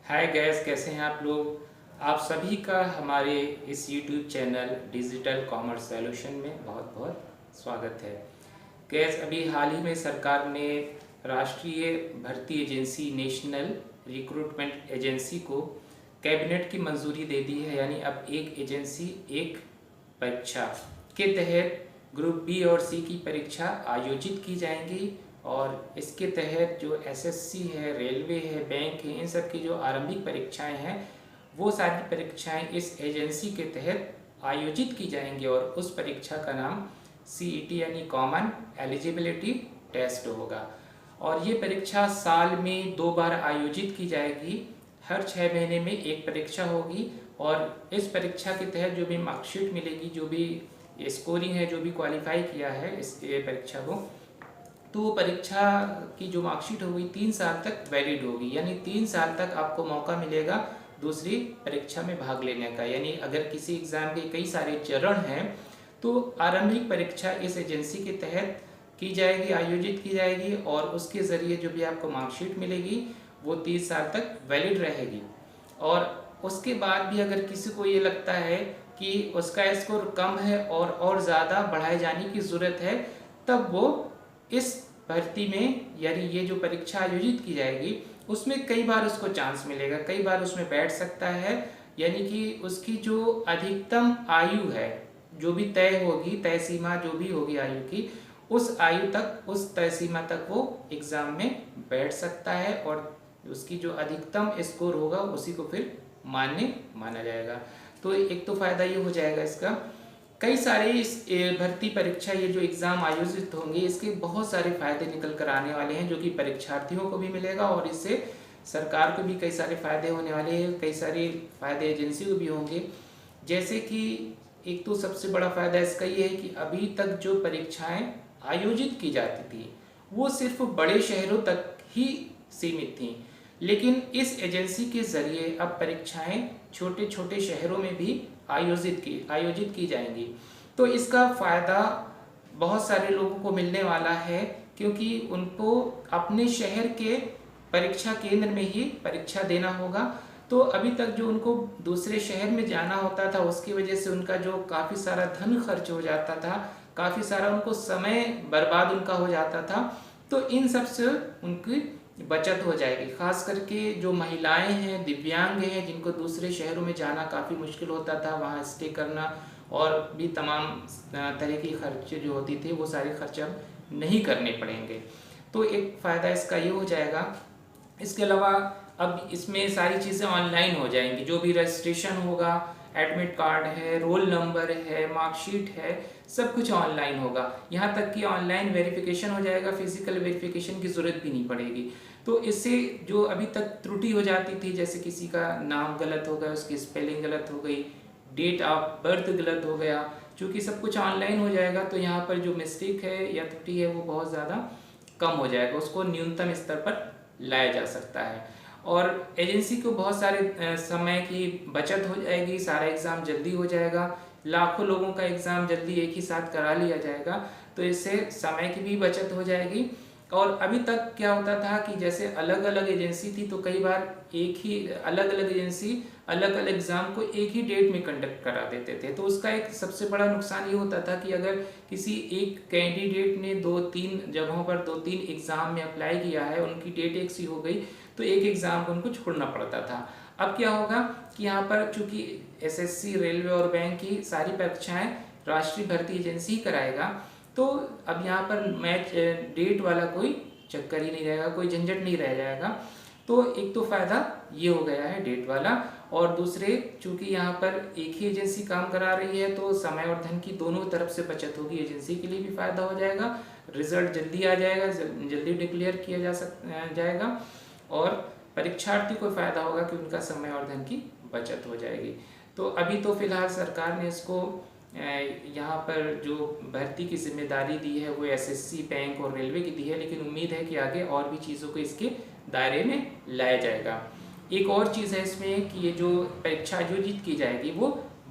Hi guys, कैसे हैं आप लोग। आप सभी का हमारे इस YouTube channel digital commerce solution में बहुत बहुत स्वागत है। गैस, अभी हाल ही में सरकार ने राष्ट्रीय भर्ती एजेंसी नेशनल रिक्रूटमेंट एजेंसी को कैबिनेट की मंजूरी दे दी है। यानी अब एक एजेंसी एक परीक्षा के तहत ग्रुप बी और सी की परीक्षा आयोजित की जाएंगी और इसके तहत जो एसएससी है, रेलवे है, बैंक है, इन सब की जो आरंभिक परीक्षाएं हैं वो सारी परीक्षाएं इस एजेंसी के तहत आयोजित की जाएंगी और उस परीक्षा का नाम सीईटी यानी कॉमन एलिजिबिलिटी टेस्ट होगा। और ये परीक्षा साल में 2 बार आयोजित की जाएगी। हर 6 महीने में एक परीक्षा होगी और इस परीक्षा के तहत जो भी मार्कशीट मिलेगी, जो भी स्कोरिंग है, जो भी क्वालिफाई किया है इस परीक्षा को, तो वो परीक्षा की जो मार्कशीट होगी 3 साल तक वैलिड होगी। यानी 3 साल तक आपको मौका मिलेगा दूसरी परीक्षा में भाग लेने का। यानी अगर किसी एग्ज़ाम के कई सारे चरण हैं तो आरंभिक परीक्षा इस एजेंसी के तहत की जाएगी, आयोजित की जाएगी और उसके ज़रिए जो भी आपको मार्कशीट मिलेगी वो 30 साल तक वैलिड रहेगी। और उसके बाद भी अगर किसी को ये लगता है कि उसका स्कोर कम है और ज़्यादा बढ़ाए जाने की ज़रूरत है, तब वो इस भर्ती में यानी ये जो परीक्षा आयोजित की जाएगी उसमें कई बार उसको चांस मिलेगा, कई बार उसमें बैठ सकता है। यानी कि उसकी जो अधिकतम आयु है, जो भी तय होगी, तय सीमा जो भी होगी आयु की, उस आयु तक, उस तय सीमा तक वो एग्ज़ाम में बैठ सकता है और उसकी जो अधिकतम स्कोर होगा उसी को फिर मान्य माना जाएगा। तो एक तो फ़ायदा ये हो जाएगा इसका। कई सारे इस भर्ती परीक्षा, ये जो एग्ज़ाम आयोजित होंगे, इसके बहुत सारे फ़ायदे निकल कर आने वाले हैं जो कि परीक्षार्थियों को भी मिलेगा और इससे सरकार को भी कई सारे फ़ायदे होने वाले हैं, कई सारे फ़ायदे एजेंसी को भी होंगे। जैसे कि एक तो सबसे बड़ा फ़ायदा इसका ये है कि अभी तक जो परीक्षाएं आयोजित की जाती थी वो सिर्फ बड़े शहरों तक ही सीमित थीं, लेकिन इस एजेंसी के ज़रिए अब परीक्षाएं छोटे छोटे शहरों में भी आयोजित की जाएंगी। तो इसका फ़ायदा बहुत सारे लोगों को मिलने वाला है क्योंकि उनको अपने शहर के परीक्षा केंद्र में ही परीक्षा देना होगा। तो अभी तक जो उनको दूसरे शहर में जाना होता था उसकी वजह से उनका जो काफ़ी सारा धन खर्च हो जाता था, काफ़ी सारा उनको समय बर्बाद उनका हो जाता था। तो इन सब से उनकी बचत हो जाएगी। खास करके जो महिलाएं हैं, दिव्यांग हैं, जिनको दूसरे शहरों में जाना काफ़ी मुश्किल होता था, वहाँ स्टे करना और भी तमाम तरह की खर्चे जो होती थी वो सारे खर्च अब नहीं करने पड़ेंगे। तो एक फ़ायदा इसका ये हो जाएगा। इसके अलावा अब इसमें सारी चीज़ें ऑनलाइन हो जाएंगी। जो भी रजिस्ट्रेशन होगा, एडमिट कार्ड है, रोल नंबर है, मार्कशीट है, सब कुछ ऑनलाइन होगा। यहाँ तक कि ऑनलाइन वेरिफिकेशन हो जाएगा, फिजिकल वेरिफिकेशन की ज़रूरत भी नहीं पड़ेगी। तो इससे जो अभी तक त्रुटि हो जाती थी, जैसे किसी का नाम गलत हो गया, उसकी स्पेलिंग गलत हो गई, डेट ऑफ बर्थ गलत हो गया, चूँकि सब कुछ ऑनलाइन हो जाएगा तो यहाँ पर जो मिस्टेक है या त्रुटि है वो बहुत ज़्यादा कम हो जाएगा, उसको न्यूनतम स्तर पर लाया जा सकता है। और एजेंसी को बहुत सारे समय की बचत हो जाएगी, सारा एग्ज़ाम जल्दी हो जाएगा, लाखों लोगों का एग्ज़ाम जल्दी एक ही साथ करा लिया जाएगा। तो इससे समय की भी बचत हो जाएगी। और अभी तक क्या होता था कि जैसे अलग अलग एजेंसी थी तो कई बार एक ही अलग अलग एजेंसी अलग अलग एग्ज़ाम को एक ही डेट में कंडक्ट करा देते थे। तो उसका एक सबसे बड़ा नुकसान ये होता था कि अगर किसी एक कैंडिडेट ने 2-3 जगहों पर 2-3 एग्ज़ाम में अप्लाई किया है, उनकी डेट एक सी हो गई तो एक एग्ज़ाम को उनको छोड़ना पड़ता था। अब क्या होगा कि यहाँ पर चूँकि एसएससी, रेलवे और बैंक की सारी परीक्षाएँ राष्ट्रीय भर्ती एजेंसी ही कराएगा, तो अब यहाँ पर मैच डेट वाला कोई चक्कर ही नहीं रहेगा, कोई झंझट नहीं रह जाएगा। तो एक तो फ़ायदा ये हो गया है डेट वाला, और दूसरे चूँकि यहाँ पर एक ही एजेंसी काम करा रही है तो समय और धन की दोनों तरफ से बचत होगी। एजेंसी के लिए भी फ़ायदा हो जाएगा, रिजल्ट जल्दी आ जाएगा, जल्दी डिक्लेयर किया जाएगा और परीक्षार्थी को फ़ायदा होगा कि उनका समय और धन की बचत हो जाएगी। तो अभी तो फ़िलहाल सरकार ने इसको यहाँ पर जो भर्ती की जिम्मेदारी दी है वो एसएससी, बैंक और रेलवे की दी है, लेकिन उम्मीद है कि आगे और भी चीज़ों को इसके दायरे में लाया जाएगा। एक और चीज़ है इसमें कि ये जो परीक्षा आयोजित की जाएगी वो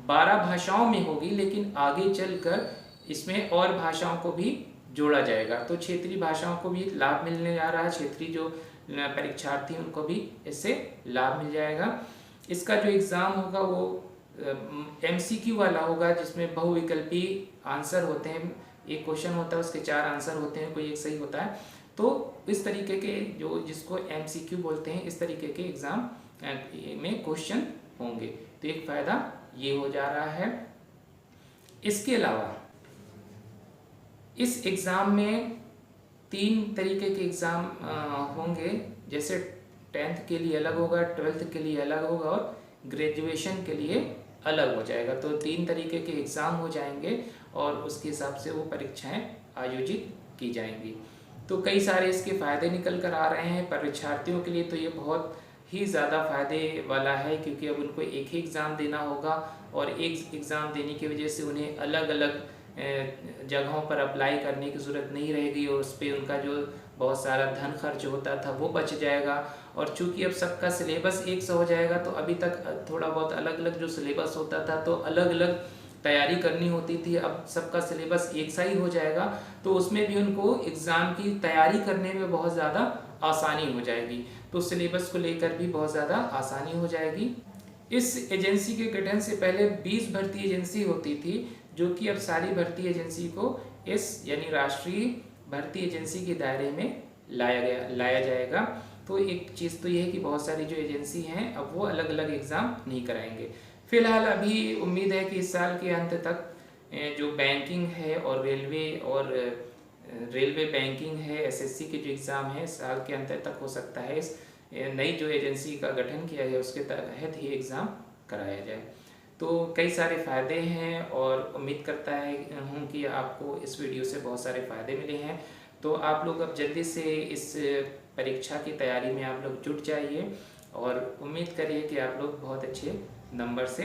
12 भाषाओं में होगी, लेकिन आगे चलकर इसमें और भाषाओं को भी जोड़ा जाएगा। तो क्षेत्रीय भाषाओं को भी लाभ मिलने जा रहा है। क्षेत्रीय जो परीक्षार्थी उनको भी इससे लाभ मिल जाएगा। इसका जो एग्ज़ाम होगा वो MCQ वाला होगा, जिसमें बहुविकल्पी आंसर होते हैं। एक क्वेश्चन होता है, उसके 4 आंसर होते हैं, कोई एक सही होता है। तो इस तरीके के जो जिसको MCQ बोलते हैं, इस तरीके के एग्ज़ाम में क्वेश्चन होंगे। तो एक फ़ायदा ये हो जा रहा है। इसके अलावा इस एग्ज़ाम में 3 तरीके के एग्ज़ाम होंगे, जैसे 10th के लिए अलग होगा, 12th के लिए अलग होगा और ग्रेजुएशन के लिए अलग हो जाएगा। तो 3 तरीके के एग्ज़ाम हो जाएंगे और उसके हिसाब से वो परीक्षाएं आयोजित की जाएंगी। तो कई सारे इसके फ़ायदे निकल कर आ रहे हैं परीक्षार्थियों के लिए। तो ये बहुत ही ज़्यादा फ़ायदे वाला है, क्योंकि अब उनको एक ही एग्ज़ाम देना होगा और एक एग्ज़ाम देने की वजह से उन्हें अलग अलग जगहों पर अप्लाई करने की ज़रूरत नहीं रहेगी और उस पर उनका जो बहुत सारा धन खर्च होता था वो बच जाएगा। और चूंकि अब सबका सिलेबस एक सा हो जाएगा, तो अभी तक थोड़ा बहुत अलग अलग जो सिलेबस होता था तो अलग अलग तैयारी करनी होती थी, अब सबका सिलेबस एक सा ही हो जाएगा। तो उसमें भी उनको एग्ज़ाम की तैयारी करने में बहुत ज़्यादा आसानी हो जाएगी। तो सिलेबस को लेकर भी बहुत ज़्यादा आसानी हो जाएगी। इस एजेंसी के गठन से पहले 20 भर्ती एजेंसी होती थी, जो कि अब सारी भर्ती एजेंसी को इस यानी राष्ट्रीय भर्ती एजेंसी के दायरे में लाया जाएगा। तो एक चीज़ तो ये है कि बहुत सारी जो एजेंसी हैं अब वो अलग अलग एग्ज़ाम नहीं कराएंगे। फिलहाल अभी उम्मीद है कि इस साल के अंत तक जो बैंकिंग है और रेलवे बैंकिंग है, SSC के जो एग्ज़ाम है साल के अंत तक हो सकता है इस नई जो एजेंसी का गठन किया गया उसके तहत ही एग्ज़ाम कराया जाए। तो कई सारे फ़ायदे हैं और उम्मीद करता हूँ कि आपको इस वीडियो से बहुत सारे फ़ायदे मिले हैं। तो आप लोग अब जल्दी से इस परीक्षा की तैयारी में आप लोग जुट जाइए और उम्मीद करिए कि आप लोग बहुत अच्छे नंबर से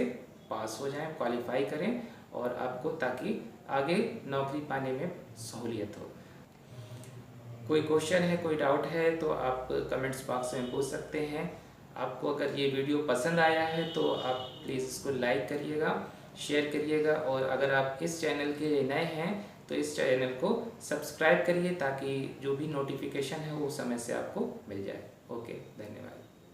पास हो जाएं, क्वालिफाई करें और आपको ताकि आगे नौकरी पाने में सहूलियत हो। कोई क्वेश्चन है, कोई डाउट है तो आप कमेंट्स बॉक्स में पूछ सकते हैं। आपको अगर ये वीडियो पसंद आया है तो आप प्लीज़ इसको लाइक करिएगा, शेयर करिएगा और अगर आप इस चैनल के लिए नए हैं तो इस चैनल को सब्सक्राइब करिए ताकि जो भी नोटिफिकेशन है वो समय से आपको मिल जाए। ओके, धन्यवाद।